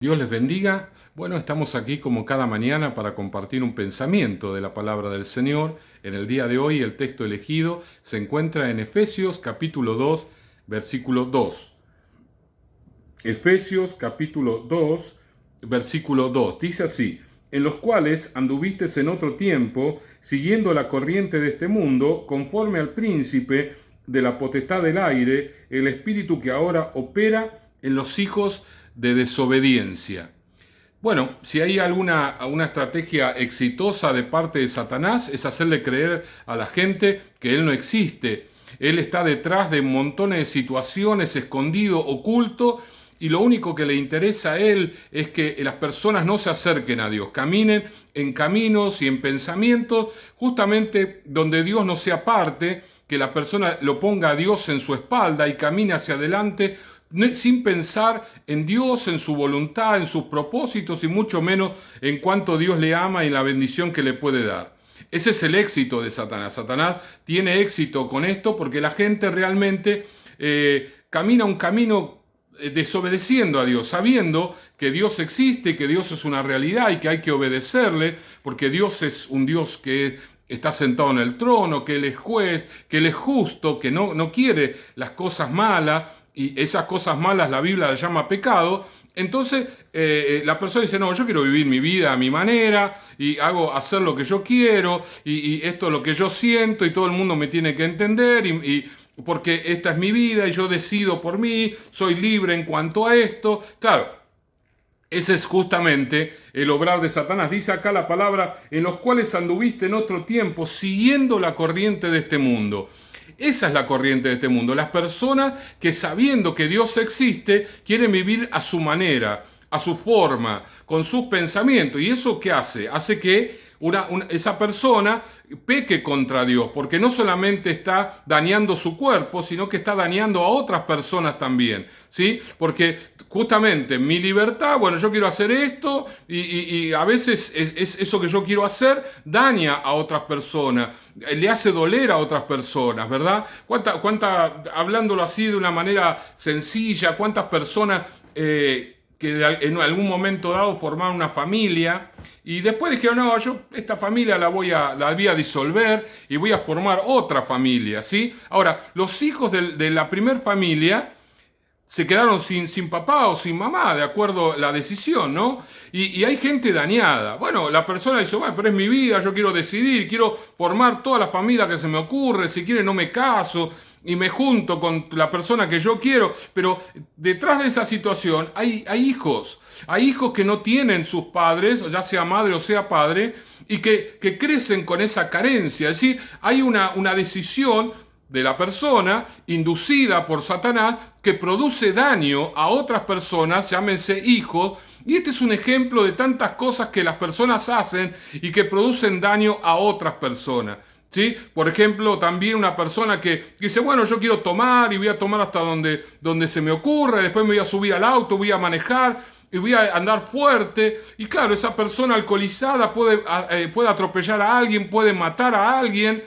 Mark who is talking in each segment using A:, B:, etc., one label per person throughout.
A: Dios les bendiga. Bueno, estamos aquí como cada mañana para compartir un pensamiento de la palabra del Señor. En el día de hoy el texto elegido se encuentra en Efesios capítulo 2, versículo 2. Efesios capítulo 2, versículo 2. Dice así: en los cuales anduvistes en otro tiempo, siguiendo la corriente de este mundo, conforme al príncipe de la potestad del aire, el espíritu que ahora opera en los hijos de desobediencia. Bueno, si hay alguna estrategia exitosa de parte de Satanás, es hacerle creer a la gente que él no existe. Él está detrás de montones de situaciones, escondido, oculto, y lo único que le interesa a él es que las personas no se acerquen a Dios, caminen en caminos y en pensamientos justamente donde Dios no sea parte, que la persona lo ponga a Dios en su espalda y camine hacia adelante sin pensar en Dios, en su voluntad, en sus propósitos y mucho menos en cuánto Dios le ama y en la bendición que le puede dar. Ese es el éxito de Satanás. Satanás tiene éxito con esto porque la gente realmente camina un camino desobedeciendo a Dios, sabiendo que Dios existe, que Dios es una realidad y que hay que obedecerle, porque Dios es un Dios que está sentado en el trono, que Él es juez, que Él es justo, que no quiere las cosas malas, y esas cosas malas la Biblia las llama pecado. Entonces la persona dice: no, yo quiero vivir mi vida a mi manera y hacer lo que yo quiero y esto es lo que yo siento y todo el mundo me tiene que entender porque esta es mi vida y yo decido por mí, soy libre en cuanto a esto. Claro, ese es justamente el obrar de Satanás. Dice acá la palabra: en los cuales anduviste en otro tiempo siguiendo la corriente de este mundo. Esa es la corriente de este mundo. Las personas que, sabiendo que Dios existe, quieren vivir a su manera, a su forma, con sus pensamientos. ¿Y eso qué hace? Hace que esa persona peque contra Dios, porque no solamente está dañando su cuerpo, sino que está dañando a otras personas también, ¿sí? Porque justamente mi libertad, bueno, yo quiero hacer esto y a veces eso que yo quiero hacer daña a otras personas, le hace doler a otras personas, ¿verdad? Hablándolo así de una manera sencilla, cuántas personas que en algún momento dado formaron una familia y después dijeron: no, yo esta familia la voy a disolver y voy a formar otra familia, ¿sí? Ahora, los hijos de la primer familia se quedaron sin papá o sin mamá, de acuerdo a la decisión, ¿no? Y hay gente dañada. Bueno, la persona dice: bueno, pero es mi vida, yo quiero decidir, quiero formar toda la familia que se me ocurre, si quiere no me caso y me junto con la persona que yo quiero. Pero detrás de esa situación hay hijos. Hay hijos que no tienen sus padres, ya sea madre o sea padre, y que crecen con esa carencia. Es decir, hay una decisión de la persona inducida por Satanás que produce daño a otras personas, llámense hijos. Y este es un ejemplo de tantas cosas que las personas hacen y que producen daño a otras personas, ¿sí? Por ejemplo, también una persona que dice: bueno, yo quiero tomar y voy a tomar hasta donde se me ocurre, después me voy a subir al auto, voy a manejar y voy a andar fuerte. Y claro, esa persona alcoholizada puede atropellar a alguien, puede matar a alguien.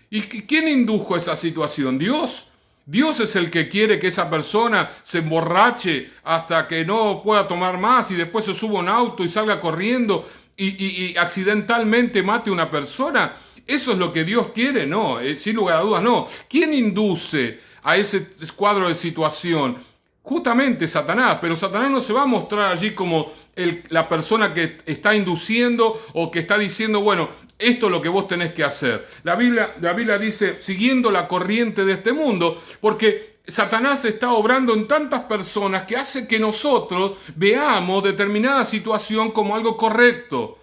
A: ¿Y quién indujo esa situación? ¿Dios? Dios es el que quiere que esa persona se emborrache hasta que no pueda tomar más y después se suba a un auto y salga corriendo y accidentalmente mate a una persona. ¿Eso es lo que Dios quiere? No, sin lugar a dudas no. ¿Quién induce a ese cuadro de situación? Justamente Satanás, pero Satanás no se va a mostrar allí como la persona que está induciendo o que está diciendo: bueno, esto es lo que vos tenés que hacer. La Biblia dice: siguiendo la corriente de este mundo, porque Satanás está obrando en tantas personas que hace que nosotros veamos determinada situación como algo correcto,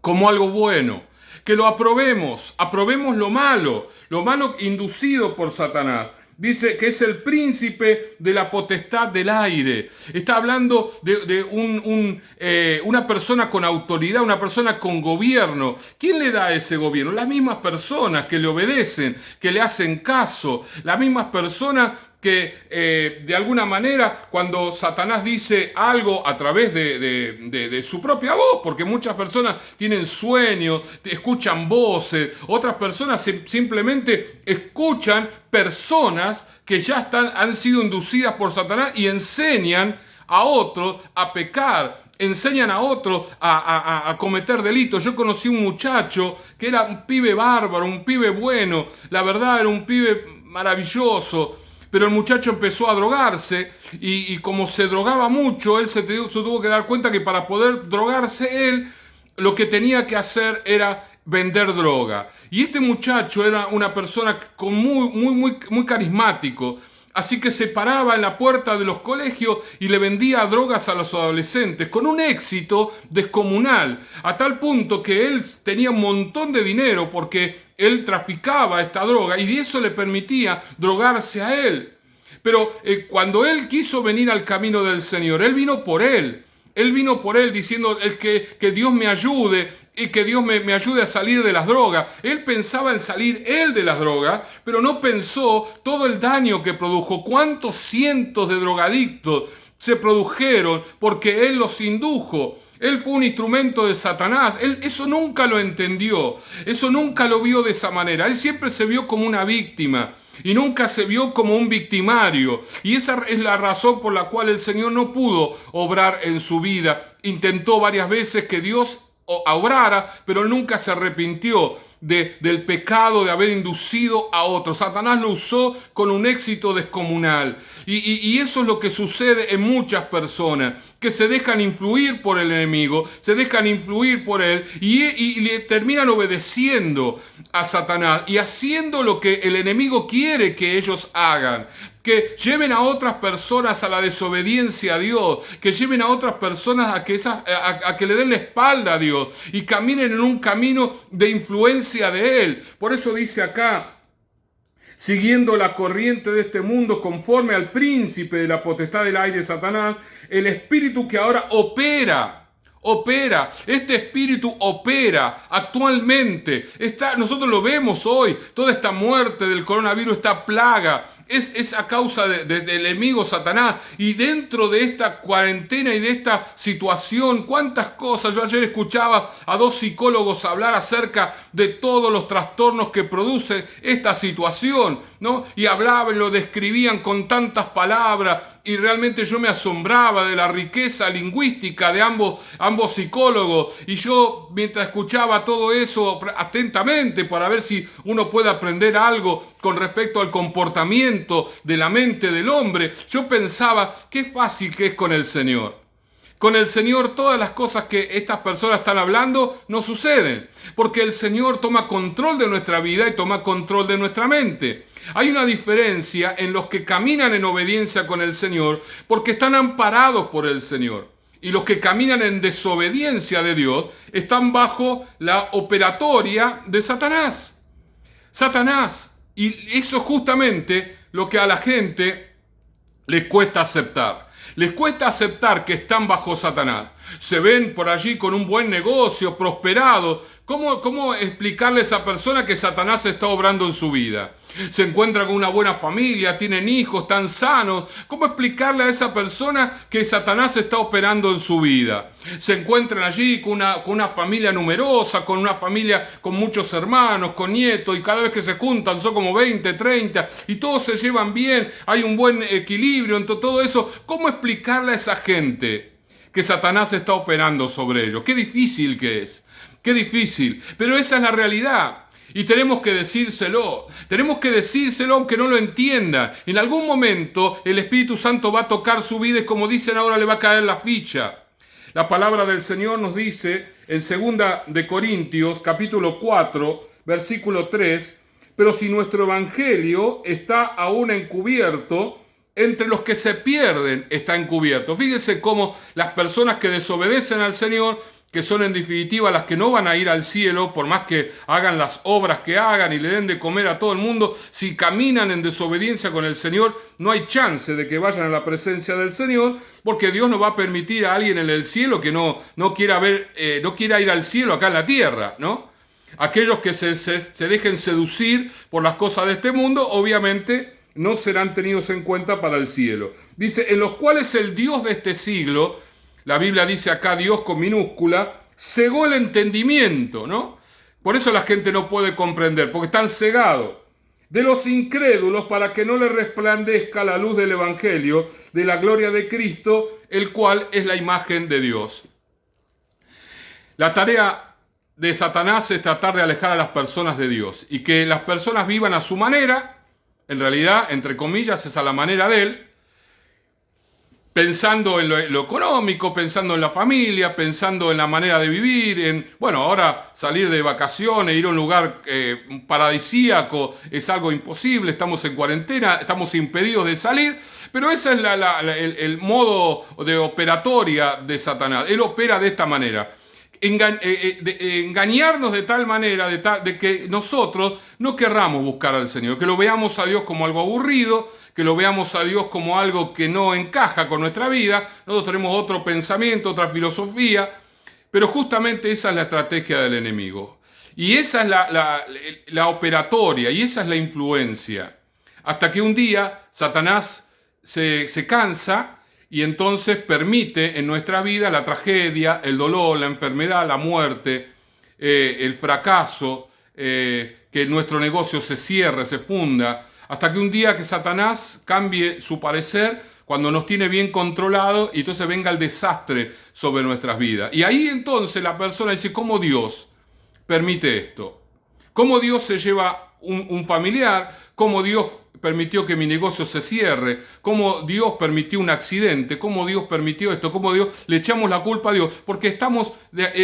A: como algo bueno, que lo aprobemos lo malo inducido por Satanás. Dice que es el príncipe de la potestad del aire. Está hablando de una persona con autoridad, una persona con gobierno. ¿Quién le da ese gobierno? Las mismas personas que le obedecen, que le hacen caso. Las mismas personas que de alguna manera, cuando Satanás dice algo a través de su propia voz, porque muchas personas tienen sueños, escucan voces, otras personas simplemente escuchan personas que ya han sido inducidas por Satanás y enseñan a otros a pecar, enseñan a otros a cometer delitos. Yo conocí un muchacho que era un pibe bárbaro, un pibe bueno, la verdad era un pibe maravilloso, pero el muchacho empezó a drogarse y como se drogaba mucho, él se tuvo que dar cuenta que para poder drogarse él, lo que tenía que hacer era vender droga. Y este muchacho era una persona muy carismático. Así que se paraba en la puerta de los colegios y le vendía drogas a los adolescentes con un éxito descomunal, a tal punto que él tenía un montón de dinero porque él traficaba esta droga y eso le permitía drogarse a él. Pero cuando él quiso venir al camino del Señor, él vino por él. Él vino por él diciendo que Dios me ayude y que Dios me ayude a salir de las drogas. Él pensaba en salir él de las drogas, pero no pensó todo el daño que produjo. ¿Cuántos cientos de drogadictos se produjeron porque él los indujo? Él fue un instrumento de Satanás. Él eso nunca lo entendió. Eso nunca lo vio de esa manera. Él siempre se vio como una víctima y nunca se vio como un victimario. Y esa es la razón por la cual el Señor no pudo obrar en su vida. Intentó varias veces que Dios obrara, pero nunca se arrepintió del pecado de haber inducido a otros. Satanás lo usó con un éxito descomunal. Y eso es lo que sucede en muchas personas, que se dejan influir por el enemigo, se dejan influir por él y le terminan obedeciendo a Satanás y haciendo lo que el enemigo quiere que ellos hagan. Que lleven a otras personas a la desobediencia a Dios, que lleven a otras personas a que le den la espalda a Dios y caminen en un camino de influencia de Él. Por eso dice acá, siguiendo la corriente de este mundo conforme al príncipe de la potestad del aire, Satanás, el espíritu que ahora opera, este espíritu opera actualmente. Nosotros lo vemos hoy, toda esta muerte del coronavirus, esta plaga, es a causa del enemigo Satanás. Y dentro de esta cuarentena y de esta situación, cuántas cosas. Yo ayer escuchaba a 2 psicólogos hablar acerca de todos los trastornos que produce esta situación, ¿no? Y hablaban, lo describían con tantas palabras, y realmente yo me asombraba de la riqueza lingüística de ambos psicólogos. Y yo, mientras escuchaba todo eso atentamente para ver si uno puede aprender algo con respecto al comportamiento de la mente del hombre, yo pensaba, qué fácil que es con el Señor. Con el Señor todas las cosas que estas personas están hablando no suceden, porque el Señor toma control de nuestra vida y toma control de nuestra mente. Hay una diferencia en los que caminan en obediencia con el Señor porque están amparados por el Señor. Y los que caminan en desobediencia de Dios están bajo la operatoria de Satanás. Y eso es justamente lo que a la gente les cuesta aceptar. Les cuesta aceptar que están bajo Satanás. Se ven por allí con un buen negocio, prosperado. ¿Cómo explicarle a esa persona que Satanás está obrando en su vida? Se encuentra con una buena familia, tienen hijos, están sanos. ¿Cómo explicarle a esa persona que Satanás está operando en su vida? Se encuentran allí con una familia numerosa, con una familia con muchos hermanos, con nietos, y cada vez que se juntan son como 20, 30, y todos se llevan bien, hay un buen equilibrio entre todo eso. ¿Cómo explicarle a esa gente que Satanás está operando sobre ellos? Qué difícil que es. Qué difícil, pero esa es la realidad y tenemos que decírselo aunque no lo entiendan. En algún momento el Espíritu Santo va a tocar su vida y, como dicen ahora, le va a caer la ficha. La palabra del Señor nos dice en 2 de Corintios capítulo 4 versículo 3, pero si nuestro evangelio está aún encubierto, entre los que se pierden está encubierto. Fíjense cómo las personas que desobedecen al Señor, que son en definitiva las que no van a ir al cielo, por más que hagan las obras que hagan y le den de comer a todo el mundo, si caminan en desobediencia con el Señor, no hay chance de que vayan a la presencia del Señor, porque Dios no va a permitir a alguien en el cielo que no quiera ir al cielo acá en la tierra, ¿no? Aquellos que se dejen seducir por las cosas de este mundo, obviamente no serán tenidos en cuenta para el cielo. Dice, en los cuales el Dios de este siglo, la Biblia dice acá Dios con minúscula, cegó el entendimiento, ¿no? Por eso la gente no puede comprender, porque están cegados. de los incrédulos para que no les resplandezca la luz del Evangelio de la gloria de Cristo, el cual es la imagen de Dios. La tarea de Satanás es tratar de alejar a las personas de Dios y que las personas vivan a su manera, en realidad, entre comillas, es a la manera de él, pensando en lo económico, pensando en la familia, pensando en la manera de vivir, ahora salir de vacaciones, ir a un lugar paradisíaco es algo imposible, estamos en cuarentena, estamos impedidos de salir, pero ese es el modo de operatoria de Satanás. Él opera de esta manera. Engañarnos de tal manera de que nosotros no querramos buscar al Señor, que lo veamos a Dios como algo aburrido, que lo veamos a Dios como algo que no encaja con nuestra vida. Nosotros tenemos otro pensamiento, otra filosofía, pero justamente esa es la estrategia del enemigo. Y esa es la operatoria, y esa es la influencia. Hasta que un día Satanás se cansa y entonces permite en nuestra vida la tragedia, el dolor, la enfermedad, la muerte, el fracaso, que nuestro negocio se cierre, se funda, hasta que un día que Satanás cambie su parecer cuando nos tiene bien controlado y entonces venga el desastre sobre nuestras vidas. Y ahí entonces la persona dice, ¿cómo Dios permite esto? ¿Cómo Dios se lleva un familiar? ¿Cómo Dios permitió que mi negocio se cierre? ¿Cómo Dios permitió un accidente? ¿Cómo Dios permitió esto? ¿Cómo Dios? Le echamos la culpa a Dios porque estamos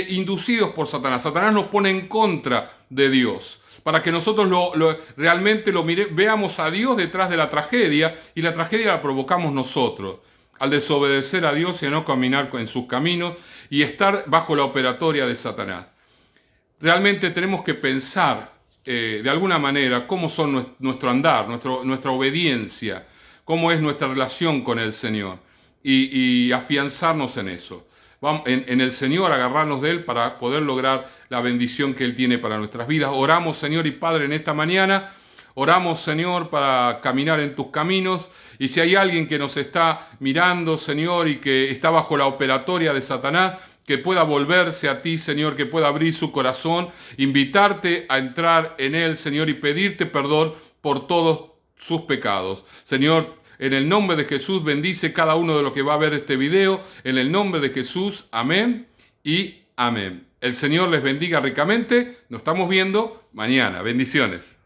A: inducidos por Satanás. Satanás nos pone en contra de Dios para que nosotros realmente veamos a Dios detrás de la tragedia, y la tragedia la provocamos nosotros al desobedecer a Dios y a no caminar en sus caminos y estar bajo la operatoria de Satanás. Realmente tenemos que pensar de alguna manera cómo son nuestro andar, nuestra obediencia, cómo es nuestra relación con el Señor y afianzarnos en eso. Vamos, en el Señor, agarrarnos de Él para poder lograr la bendición que Él tiene para nuestras vidas. Oramos, Señor y Padre, en esta mañana. Oramos, Señor, para caminar en tus caminos. Y si hay alguien que nos está mirando, Señor, y que está bajo la operatoria de Satanás, que pueda volverse a ti, Señor, que pueda abrir su corazón, invitarte a entrar en Él, Señor, y pedirte perdón por todos sus pecados. Señor, en el nombre de Jesús, bendice cada uno de los que va a ver este video. En el nombre de Jesús, amén y amén. El Señor les bendiga ricamente. Nos estamos viendo mañana. Bendiciones.